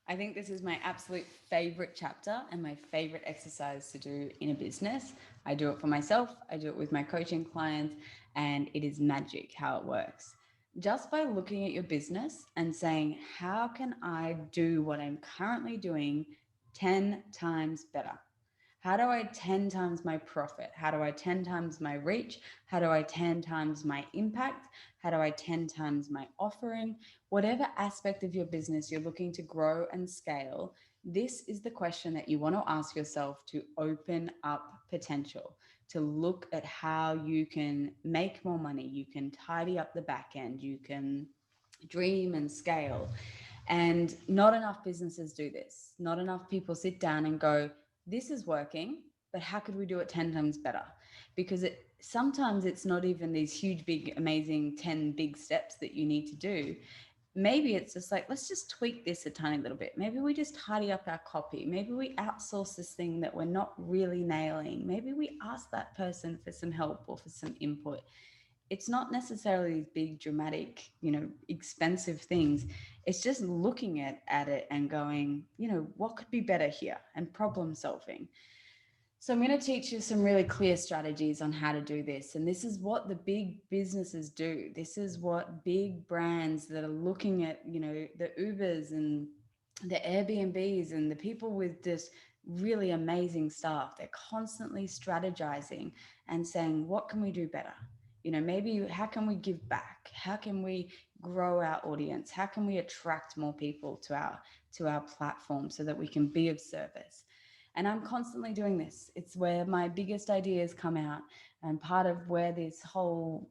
I think this is my absolute favorite chapter and my favorite exercise to do in a business. I do it for myself, I do it with my coaching clients, and it is magic how it works. Just by looking at your business and saying, how can I do what I'm currently doing 10 times better? How do I 10 times my profit? How do I 10 times my reach? How do I 10 times my impact? How do I 10 times my offering? Whatever aspect of your business you're looking to grow and scale, this is the question that you want to ask yourself to open up potential, to look at how you can make more money, you can tidy up the back end, you can dream and scale. And not enough businesses do this. Not enough people sit down and go, this is working, but how could we do it 10 times better? Because sometimes it's not even these huge, big, amazing 10 big steps that you need to do. Maybe it's just like, let's just tweak this a tiny little bit. Maybe we just tidy up our copy. Maybe we outsource this thing that we're not really nailing. Maybe we ask that person for some help or for some input. It's not necessarily these big dramatic, expensive things. It's just looking at it and going, what could be better here, and problem solving. So I'm going to teach you some really clear strategies on how to do this. And this is what the big businesses do. This is what big brands that are looking at, the Ubers and the Airbnbs and the people with this really amazing staff, they're constantly strategizing and saying, what can we do better? Maybe how can we give back? How can we grow our audience? How can we attract more people to our platform so that we can be of service? And I'm constantly doing this. It's where my biggest ideas come out. And part of where this whole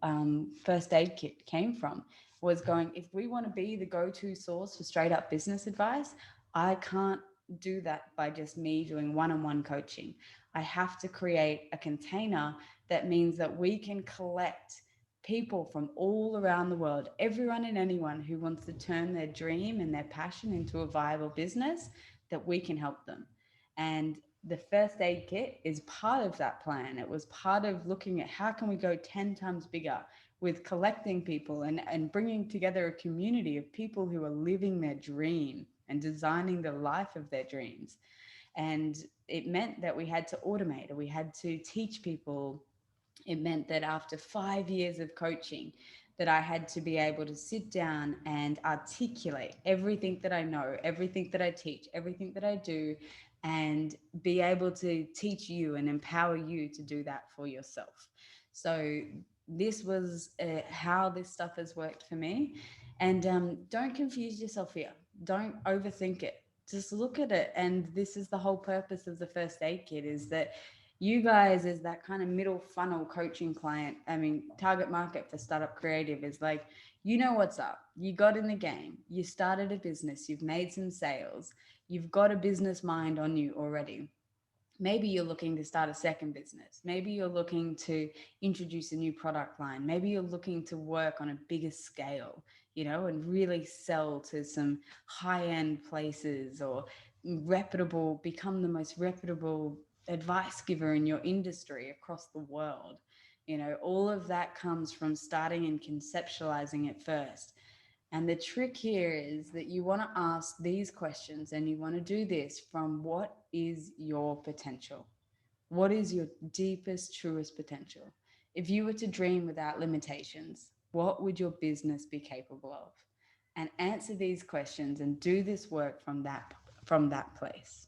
first aid kit came from was going, if we want to be the go-to source for straight up business advice, I can't do that by just me doing one-on-one coaching. I have to create a container that means that we can collect people from all around the world, everyone and anyone who wants to turn their dream and their passion into a viable business, that we can help them. And the first aid kit is part of that plan. It was part of looking at how can we go 10 times bigger with collecting people and bringing together a community of people who are living their dream and designing the life of their dreams. And it meant that we had to automate, or we had to teach people. It meant that after 5 years of coaching, that I had to be able to sit down and articulate everything that I know, everything that I teach, everything that I do, and be able to teach you and empower you to do that for yourself. So this was how this stuff has worked for me. And don't confuse yourself here. Don't overthink it. Just look at it. And this is the whole purpose of the first aid kit, is that you guys, as that kind of middle funnel coaching client, I mean, target market for Startup Creative, is like, what's up. You got in the game, you started a business, you've made some sales, you've got a business mind on you already. Maybe you're looking to start a second business. Maybe you're looking to introduce a new product line. Maybe you're looking to work on a bigger scale, and really sell to some high end places, or become the most reputable advice giver in your industry across the world. All of that comes from starting and conceptualizing it first. And the trick here is that you want to ask these questions, and you want to do this from what is your potential? What is your deepest, truest potential? If you were to dream without limitations, what would your business be capable of? And answer these questions and do this work from that place.